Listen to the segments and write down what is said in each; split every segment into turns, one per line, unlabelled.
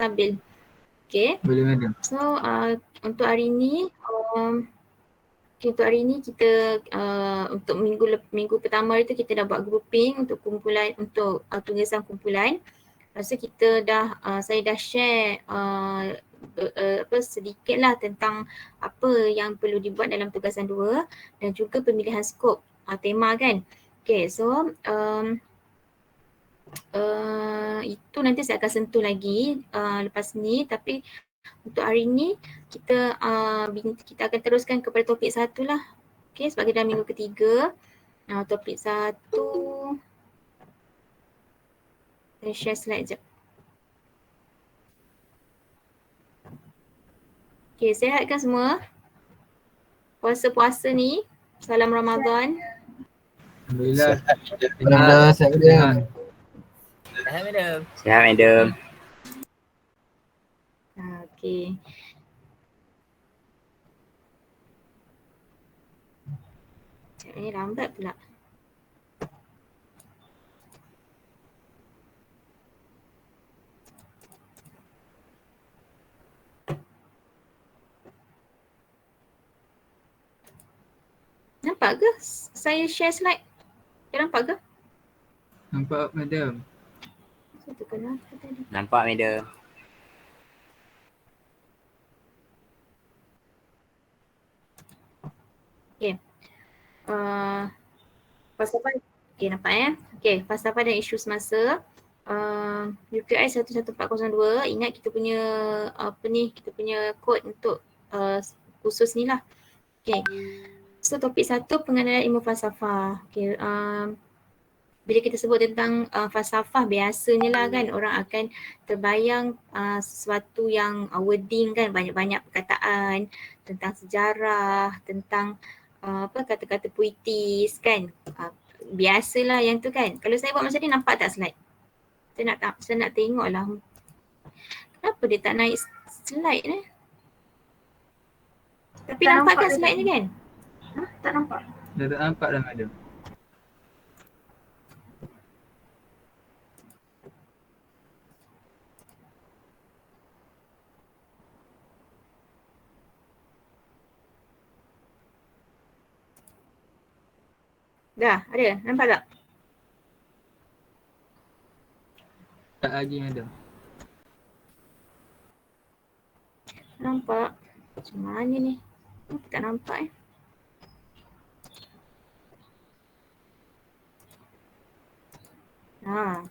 stabil. Okay.
Boleh madam.
So untuk hari ni untuk hari ni kita untuk minggu pertama itu kita dah buat grouping untuk kumpulan, untuk tugasan kumpulan. Lepas tu kita dah saya dah share sedikit lah tentang apa yang perlu dibuat dalam tugasan 2 dan juga pemilihan skop tema kan. Okay, so itu nanti saya akan sentuh lagi lepas ni, tapi untuk hari ni kita kita akan teruskan kepada topik 1 lah. Okay, sebagai dalam minggu ketiga. Topik 1 saya share slide sekejap. Okay, sihat kan semua? Puasa-puasa ni, salam Ramadan.
Alhamdulillah.
Alhamdulillah, sihat madam.
Sihat madam.
Sihat madam.
Okay. Ni lambat pula. Nampak ke saya share slide? Kau nampak ke?
Nampak madam.
Satu kenapa tadi?
Nampak madam.
Okay. Falsafah. Okay, nampak ya? Okay, falsafah dan isu semasa. UKI 11402, ingat kita punya kita punya kod untuk khusus ni lah. Okay. So topik 1, pengenalan ilmu falsafah. Okay, bila kita sebut tentang falsafah, biasanya lah kan orang akan terbayang sesuatu yang wording kan, banyak-banyak perkataan tentang sejarah, tentang kata-kata puitis kan. Biasalah yang tu kan. Kalau saya buat macam ni, nampak tak slide? Saya nak tengok lah. Kenapa dia tak naik slide ni? Tapi tak nampak kan slide ni kan? Tak nampak.
Dah tak nampak dah madam.
Dah, ada? Nampak tak?
Tak lagi madam.
Nampak. Macam mana ni? Tak nampak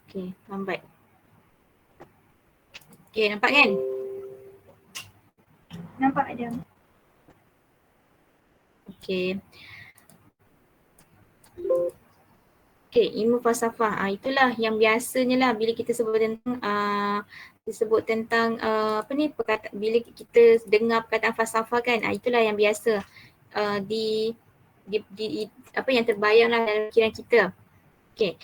okey, lambat. Okey, nampak kan? Nampak ada. Okey. Okey, ilmu falsafah. Itulah yang biasanya lah bila kita sebut tentang bila kita dengar perkataan falsafah kan, itulah yang biasa yang terbayang lah dalam fikiran kita. Okey.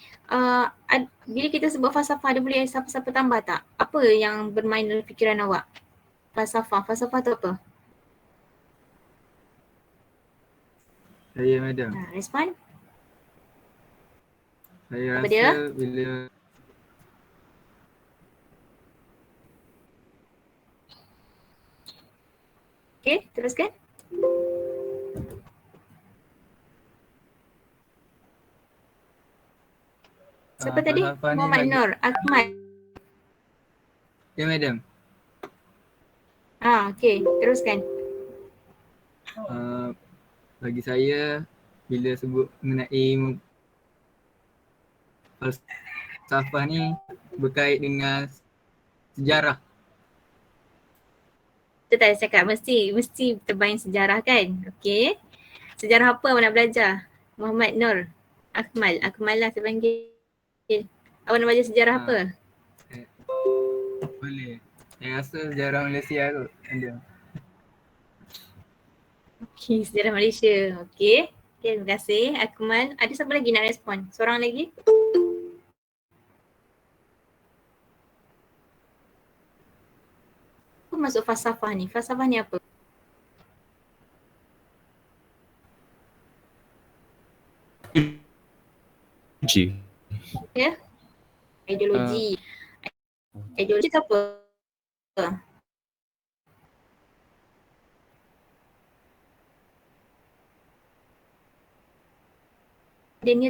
Bila kita sebut falsafah, ada boleh siapa-siapa tambah tak? Apa yang bermain dalam fikiran awak? Falsafah tu apa?
Saya madam.
Respon?
Saya
Apa
rasa
dia?
bila
Okey, teruskan. Siapa tadi?
falsafah ni
Muhammad
bagi-
Nur, Ahmad.
Ya madam.
Okey, teruskan.
Bagi saya bila sebut mengenai falsafah ni berkait dengan sejarah.
Kita tak cakap mesti terbayang sejarah kan? Okey. Sejarah apa awak nak belajar? Muhammad Nur, Akmal lah saya panggil. Awak nak belajar sejarah apa?
Boleh. Saya rasa sejarah Malaysia kot ada.
Okey, sejarah Malaysia. Okey, terima kasih Akmal. Ada siapa lagi nak respon? Seorang lagi? Apa masuk falsafah ni? Falsafah ni apa? Ya? Ideologi. Ideologi tu apa? Daniel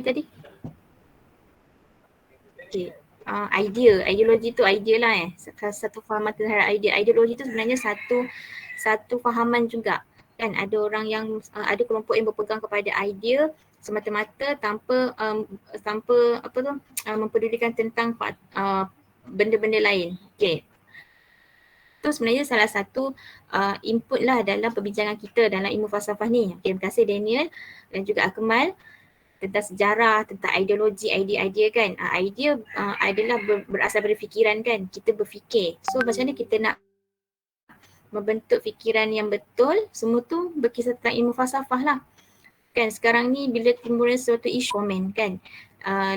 tadi. Okay. Ideologi tu idea lah satu fahaman terhadap idea. Ideologi tu sebenarnya satu fahaman juga kan. Ada orang yang ada kelompok yang berpegang kepada idea semata-mata tanpa mempedulikan tentang benda-benda lain. Okay. Itu sebenarnya salah satu input lah dalam perbincangan kita dalam ilmu falsafah ni. Okay, terima kasih Daniel dan juga Akmal tentang sejarah, tentang ideologi, idea kan. Idea adalah berasal dari fikiran kan. Kita berfikir. So macam mana kita nak membentuk fikiran yang betul, semua tu berkisar tentang ilmu falsafah lah. Kan sekarang ni bila timbul suatu isu komen kan.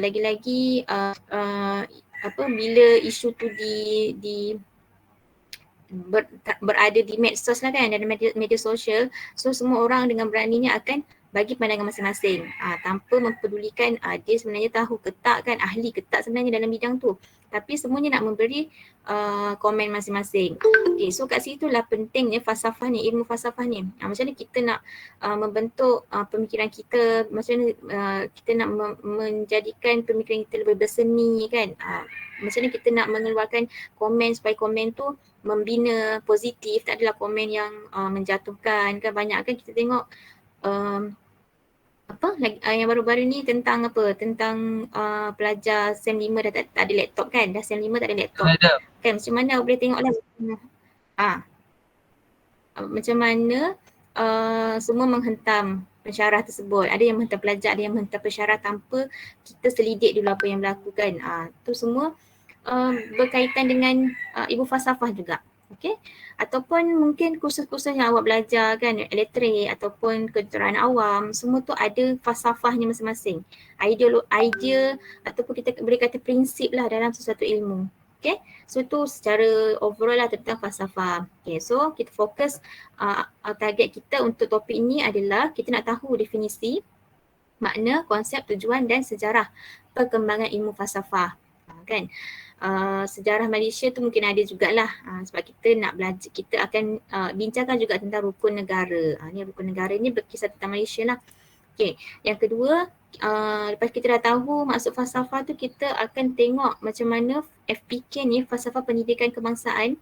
Lagi-lagi bila isu tu berada di medsos lah kan, dalam media sosial. So semua orang dengan beraninya akan bagi pandangan masing-masing tanpa mempedulikan dia sebenarnya tahu ke tak kan, ahli ke tak sebenarnya dalam bidang tu. Tapi semuanya nak memberi komen masing-masing. Okay, so kat situlah pentingnya falsafah ni, ilmu falsafah ni. Macam mana kita nak membentuk pemikiran kita, macam mana kita nak menjadikan pemikiran kita lebih berseni kan. Macam mana kita nak mengeluarkan komen supaya komen tu membina, positif, tak adalah komen yang menjatuhkan kan. Banyak kan kita tengok yang baru-baru ni tentang pelajar SEM 5 dah tak ada laptop kan, dah SEM 5 tak ada laptop kan. Macam mana boleh tengok lah macam mana semua menghentam pensyarah tersebut. Ada yang menghentam pelajar, ada yang menghentam pensyarah tanpa kita selidik dulu apa yang berlaku kan. Tu semua berkaitan dengan ilmu falsafah juga. Okay. Ataupun mungkin kursus-kursus yang awak belajar kan, elektrik ataupun kejuruteraan awam, semua tu ada falsafahnya masing-masing. Idea ataupun kita boleh kata prinsip lah dalam sesuatu ilmu. Okay. So tu secara overall lah tentang falsafah. Okay. So kita fokus target kita untuk topik ini adalah kita nak tahu definisi, makna, konsep, tujuan dan sejarah perkembangan ilmu falsafah. Kan. Sejarah Malaysia tu mungkin ada jugalah sebab kita nak belajar, kita akan bincangkan juga tentang rukun negara. Ni rukun negara ni berkisar tentang Malaysia lah. Okay. Yang kedua, lepas kita dah tahu maksud falsafah tu, kita akan tengok macam mana FPK ni, falsafah pendidikan kebangsaan,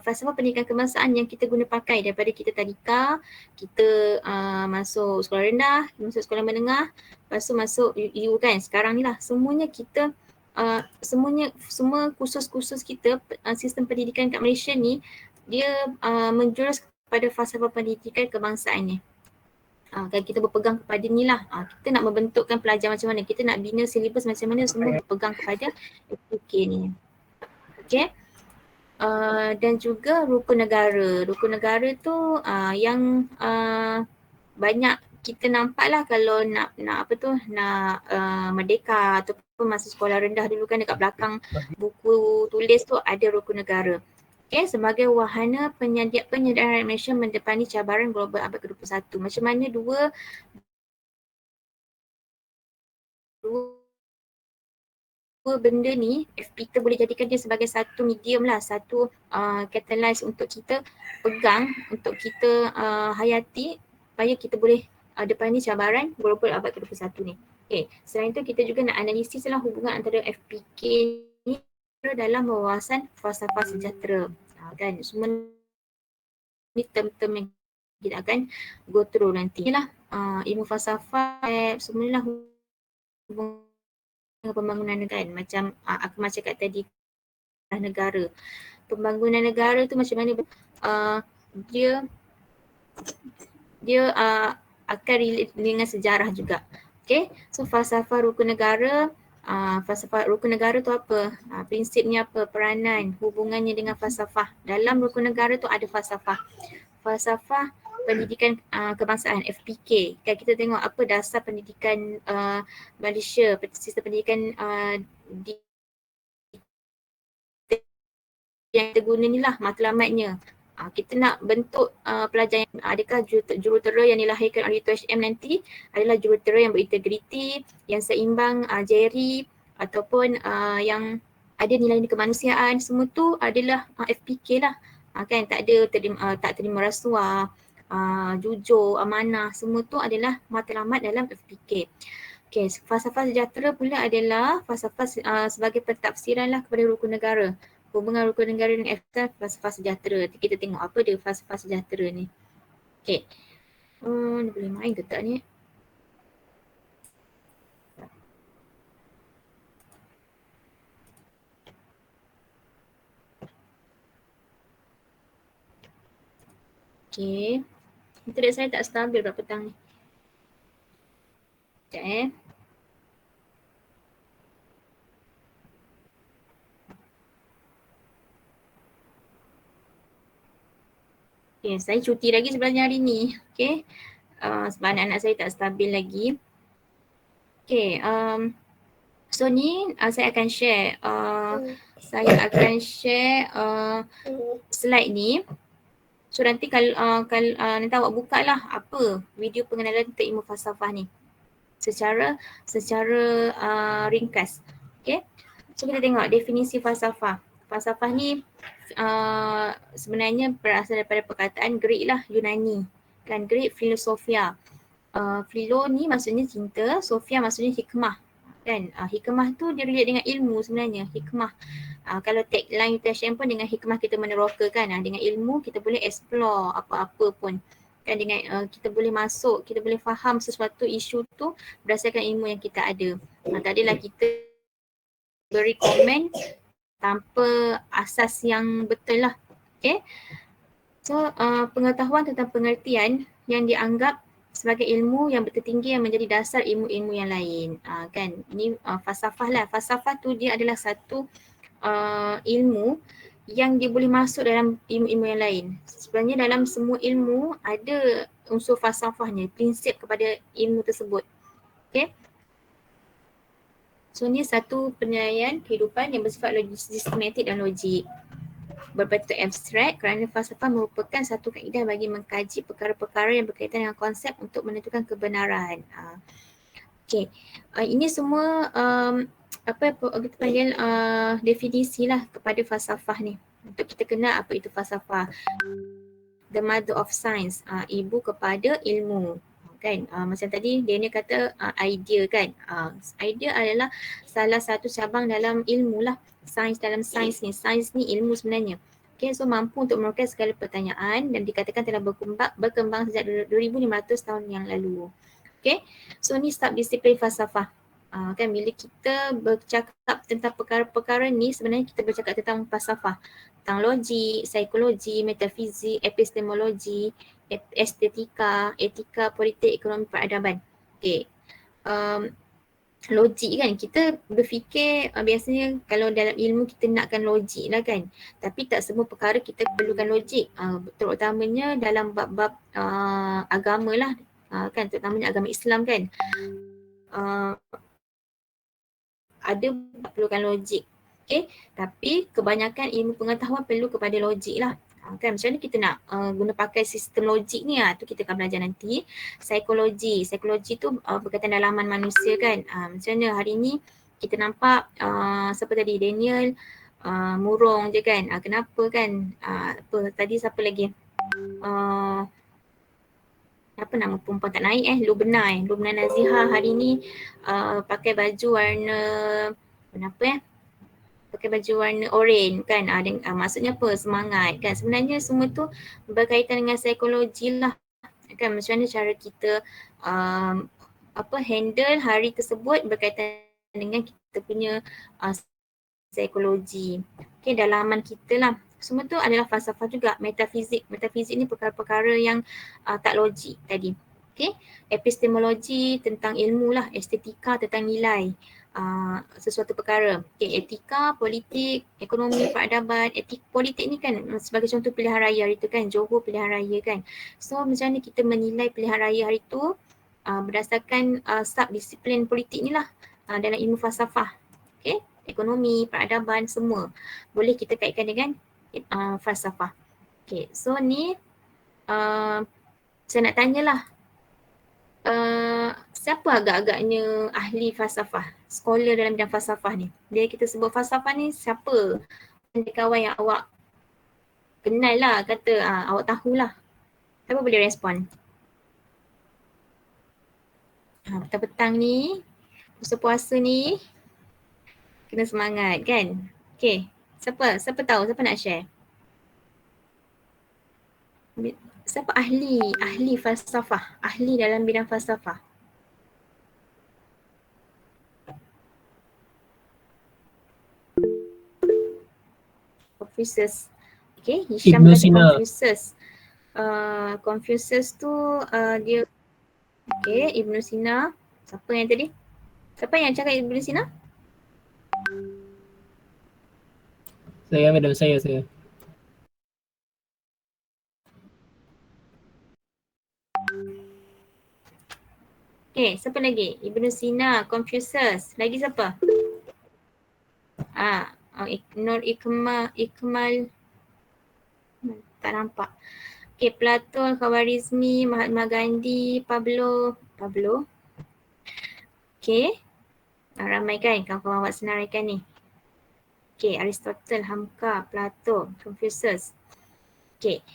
falsafah pendidikan kebangsaan yang kita guna pakai daripada kita tadika, kita masuk sekolah rendah, masuk sekolah menengah, lepas tu masuk U kan, sekarang ni lah semuanya kita semua kursus-kursus kita, sistem pendidikan kat Malaysia ni dia menjurus kepada falsafah pendidikan kebangsaan ni. Kan kita berpegang kepada ni lah. Kita nak membentukkan pelajar macam mana, kita nak bina silibus macam mana, semua berpegang kepada FPK ni. Okay. Dan juga rukun negara. Rukun negara tu yang banyak kita nampak lah kalau nak merdeka ataupun masa sekolah rendah dulu kan, dekat belakang buku tulis tu ada rukun negara. Okay, sebagai wahana penyederhanaan Malaysia mendepani cabaran global abad ke-21. Macam mana dua benda ni kita boleh jadikan dia sebagai satu medium lah, satu catalyze untuk kita pegang, untuk kita hayati supaya kita boleh depani cabaran global abad ke-21 ni. Okay. Selain itu kita juga nak analisis lah hubungan antara FPK ni dalam wawasan falsafah sejahtera. Kan semua ni term-term yang kita akan go through nanti. Inilah ilmu falsafah semualah hubungan pembangunan negara kan. Macam aku cakap tadi, negara. Pembangunan negara tu macam mana dia akan relate dengan sejarah juga. Okay, so falsafah rukun negara, falsafah rukun negara tu apa? Prinsipnya apa? Peranan, hubungannya dengan falsafah. Dalam rukun negara tu ada falsafah. Falsafah pendidikan kebangsaan, FPK. Kan kita tengok apa dasar pendidikan Malaysia, sistem pendidikan yang kita guna ni lah matlamatnya. Kita nak bentuk pelajar yang adakah jurutera yang dilahirkan oleh UiTM nanti adalah jurutera yang berintegriti, yang seimbang, jeri ataupun yang ada nilai kemanusiaan, semua tu adalah FPK lah. Kan tak ada tak terima rasuah, jujur, amanah, semua tu adalah matlamat dalam FPK. Okay, falsafah sejahtera pula adalah falsafah sebagai pentafsiran lah kepada rukun negara. Hubungan rukun negara dengan falsafah sejahtera. Kita tengok apa dia falsafah sejahtera ni. Okay. Ni boleh main ke tak ni? Okay. Internet saya tak stabil berapa petang ni. Sekejap Okay, saya cuti lagi sebenarnya hari ni. Okay. Sebab anak-anak saya tak stabil lagi. Okay. So ni saya akan share. Saya akan share slide ni. So nanti kalau nanti awak buka lah apa video pengenalan tentang ilmu falsafah ni secara ringkas. Okay. So kita tengok definisi falsafah. Falsafah ni sebenarnya berasal daripada perkataan Greek lah, Yunani. Kan Greek filosofia. Philo ni maksudnya cinta, Sophia maksudnya hikmah. Kan hikmah tu dia relate dengan ilmu sebenarnya, hikmah. Kalau tagline UTHM pun dengan hikmah kita meneroka kan. Dengan ilmu kita boleh explore apa-apa pun. Kan dengan kita boleh masuk, kita boleh faham sesuatu isu tu berdasarkan ilmu yang kita ada. Tak adalah kita beri komen tanpa asas yang betul lah. Okay. So pengetahuan tentang pengertian yang dianggap sebagai ilmu yang bertertinggi yang menjadi dasar ilmu-ilmu yang lain. Kan ini falsafah lah. Falsafah tu dia adalah satu ilmu yang dia boleh masuk dalam ilmu-ilmu yang lain. Sebenarnya dalam semua ilmu ada unsur falsafahnya, prinsip kepada ilmu tersebut. Okay. So ni satu penilaian kehidupan yang bersifat sistematik dan logik. Berbentuk abstrak kerana falsafah merupakan satu kaedah bagi mengkaji perkara-perkara yang berkaitan dengan konsep untuk menentukan kebenaran. Okay. Ini semua apa kita panggil definisi lah kepada falsafah ni. Untuk kita kenal apa itu falsafah. The mother of science, ibu kepada ilmu. Kan macam tadi Daniel kata idea kan. Idea adalah salah satu cabang dalam ilmu lah. Sains dalam sains ni ilmu sebenarnya. Okay, so mampu untuk meroket segala pertanyaan dan dikatakan telah berkembang sejak 2500 tahun yang lalu. Okay, so ni subdisiplin falsafah. Kan bila kita bercakap tentang perkara-perkara ni sebenarnya kita bercakap tentang falsafah, tentang logik, psikologi, metafizik, epistemologi, estetika, etika, politik, ekonomi, peradaban. Okay. Logik kan, kita berfikir biasanya kalau dalam ilmu kita nakkan logik lah kan, tapi tak semua perkara kita perlukan logik, terutamanya dalam bab-bab agama lah, kan terutamanya agama Islam kan. Ada perlukan logik. Okay. Tapi kebanyakan ilmu pengetahuan perlu kepada logik lah. Kan macam mana kita nak guna pakai sistem logik ni tu kita akan belajar nanti. Psikologi tu berkaitan dalaman manusia kan. Macam mana hari ni kita nampak siapa tadi Daniel murung je kan. Kenapa kan? Tadi siapa lagi? Apa nama perempuan tak naik Lubna Nazihah hari ni pakai baju warna pakai baju warna oranye kan, maksudnya apa, semangat kan. Sebenarnya semua tu berkaitan dengan psikologi lah kan, macam mana cara kita handle hari tersebut berkaitan dengan kita punya psikologi. Okay, dalaman kita lah. Semua tu adalah falsafah juga. Metafizik ni perkara-perkara yang tak logik tadi. Okay, epistemologi tentang ilmu lah, estetika tentang nilai sesuatu perkara. Okay, etika, politik, ekonomi, peradaban. Politik ni kan sebagai contoh pilihan raya hari tu kan, Johor pilihan raya kan. So macam mana kita menilai pilihan raya hari tu berdasarkan subdisiplin politik ni lah dalam ilmu falsafah. Okay, ekonomi, peradaban semua boleh kita kaitkan dengan falsafah. Okay, so ni saya nak tanyalah siapa agak-agaknya ahli falsafah, scholar dalam bidang falsafah ni? Dia kita sebut falsafah ni siapa? Kawan yang awak kenal lah, kata awak tahulah. Siapa boleh respon? Petang-petang ni, puasa-puasa ni, kena semangat kan? Okay, siapa tahu, siapa nak share? Siapa ahli falsafah, ahli dalam bidang falsafah? Confucius. Okay, Hisham
Ibn
kata
Sina.
Confucius. Confucius tu dia, okay, Ibn Sina. Siapa yang tadi? Siapa yang cakap Ibn Sina?
Saya madam, saya.
Okay, siapa lagi? Ibn Sina, Confucius. Lagi siapa? Nur Ikmal. Tak nampak. Okay, Plato, Khawarizmi, Mahatma Gandhi, Pablo. Okay. Ramai kan kawan-kawan awak senaraikan ni. Okay, Aristotle, Hamka, Plato, Confucius. Okay.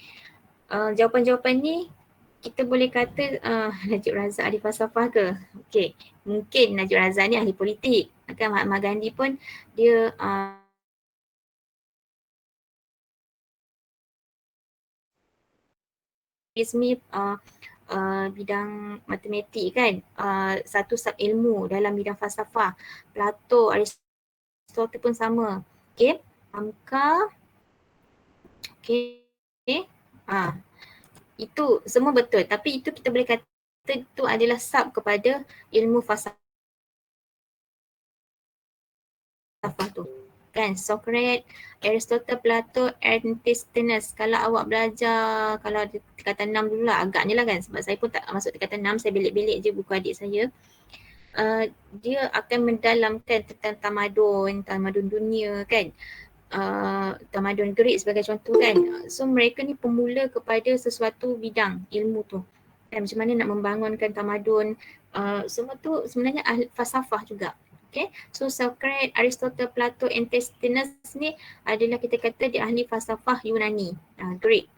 Jawapan-jawapan ni kita boleh kata Najib Razak ahli falsafah ke? Okay. Mungkin Najib Razak ni ahli politik. Kan Mahatma Gandhi pun dia resmi bidang matematik kan, satu sub ilmu dalam bidang falsafah. Plato, Aristotle pun sama. Okay, Hamka. Okay, itu semua betul, tapi itu kita boleh kata itu adalah sub kepada ilmu falsafah tu. Kan, Socrates, Aristotle, Plato, Antisthenes. Kalau awak belajar, kalau tingkatan 6 dulu lah, agaknya lah kan, sebab saya pun tak masuk tingkatan 6, saya belik-belik je buku adik saya. Dia akan mendalamkan tentang tamadun dunia kan, tamadun Greek sebagai contoh kan. So mereka ni pemula kepada sesuatu bidang ilmu tu. Dan macam mana nak membangunkan tamadun, semua tu sebenarnya ahli falsafah juga. Okay, so Socrates, Aristotle, Plato, Antisthenes ni adalah kita kata dia ahli falsafah Yunani, Greek.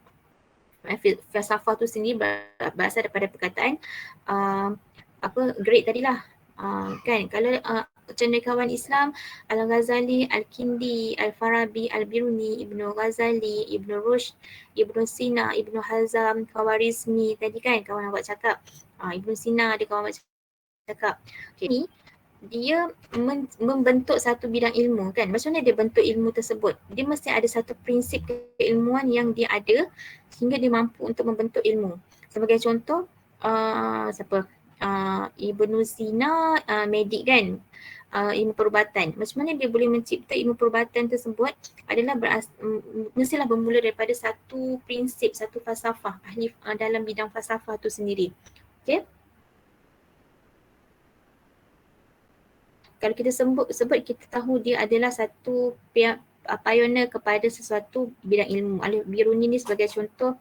Falsafah tu sendiri berasal daripada perkataan Greek tadilah. Kan, kalau cendekiawan Islam, Al-Ghazali, Al-Kindi, Al-Farabi, Al-Biruni, Ibnu Ghazali, Ibnu Rushd, Ibnu Sina, Ibnu Hazm, Khawarizmi tadi kan kawan awak cakap. Ibnu Sina dia kawan awak cakap. Okay, ni dia membentuk satu bidang ilmu kan. Macam mana dia bentuk ilmu tersebut? Dia mesti ada satu prinsip keilmuan yang dia ada sehingga dia mampu untuk membentuk ilmu. Sebagai contoh, siapa? Ibnu Sina, medik kan, ilmu perubatan. Macam mana dia boleh mencipta ilmu perubatan tersebut adalah mestilah bermula daripada satu prinsip, satu falsafah, ahli dalam bidang falsafah tu sendiri. Okay. Kalau kita sebut kita tahu dia adalah satu pioneer kepada sesuatu bidang ilmu. Al-Biruni ni sebagai contoh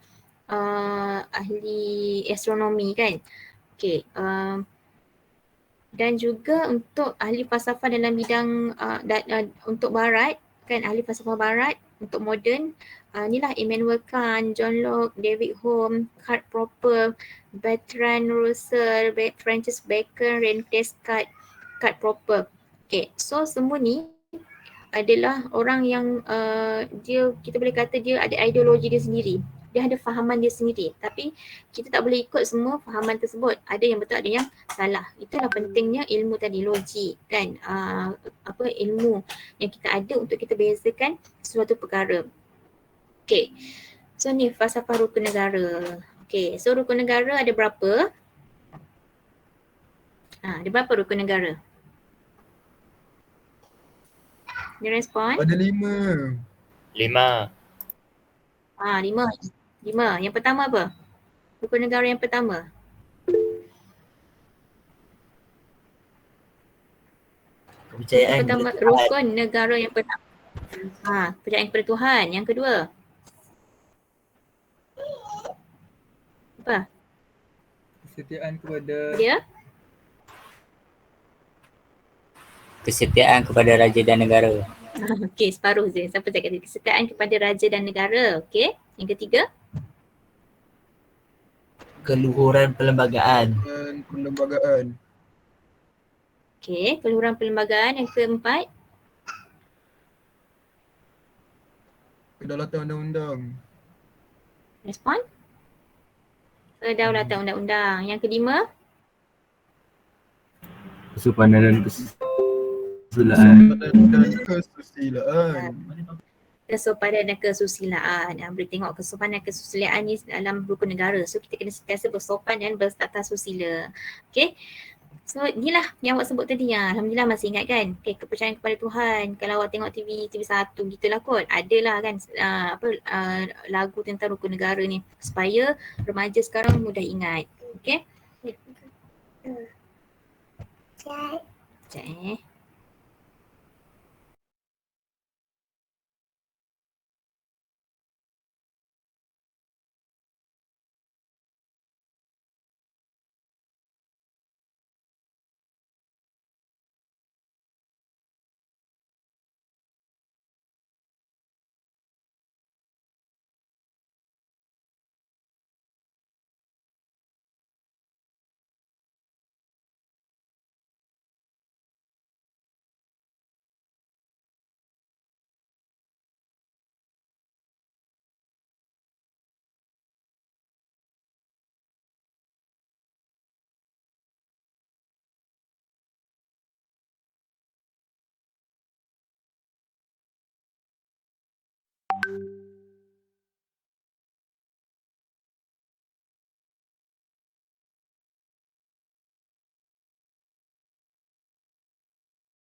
ahli astronomi kan. Okay. Dan juga untuk ahli falsafah dalam bidang untuk barat kan, ahli falsafah barat untuk moden, inilah Immanuel Kant, John Locke, David Hume, Karl Popper, Bertrand Russell, Francis Bacon, René Descartes, Karl Popper. Okay, so semua ni adalah orang yang dia, kita boleh kata dia ada ideologi dia sendiri. Dia ada fahaman dia sendiri. Tapi kita tak boleh ikut semua fahaman tersebut. Ada yang betul, ada yang salah. Itulah pentingnya ilmu tadi, logik kan. Ilmu yang kita ada untuk kita bezakan suatu perkara. Okay. So ni falsafah rukun negara. Okay, so rukun negara ada berapa? Ada berapa rukun negara? Dia respon?
Ada 5.
5.
5. Yang pertama apa? Rukun negara yang pertama.
Kepercayaan
Pertama,
kepada Tuhan.
rukun negara yang pertama. Kepercayaan kepada Tuhan. Yang kedua. Apa?
Kesetiaan kepada
Dia?
Kesetiaan kepada raja dan negara.
Okey, separuh je. Siapa cakap tadi? Kesetiaan kepada raja dan negara. Okey. Yang ketiga?
Keluhuran perlembagaan.
Dan perlembagaan.
Okey, keluhuran perlembagaan. Yang keempat?
Kedaulatan undang-undang.
Respon? Kedaulatan undang-undang. Yang kelima?
Kesopanan dan kesusilaan.
Dan kesusilaan.
Kesopanan dan kesusilaan. Boleh tengok kesopanan dan kesusilaan ni dalam rukun negara. So kita kena sentiasa bersopan dan bertata susila. Okay. So inilah yang awak sebut tadi. Alhamdulillah masih ingat kan. Okay, kepercayaan kepada Tuhan. Kalau awak tengok TV1 gitulah kot. Adalah kan lagu tentang rukun negara ni. Supaya remaja sekarang mudah ingat. Okay. Sekejap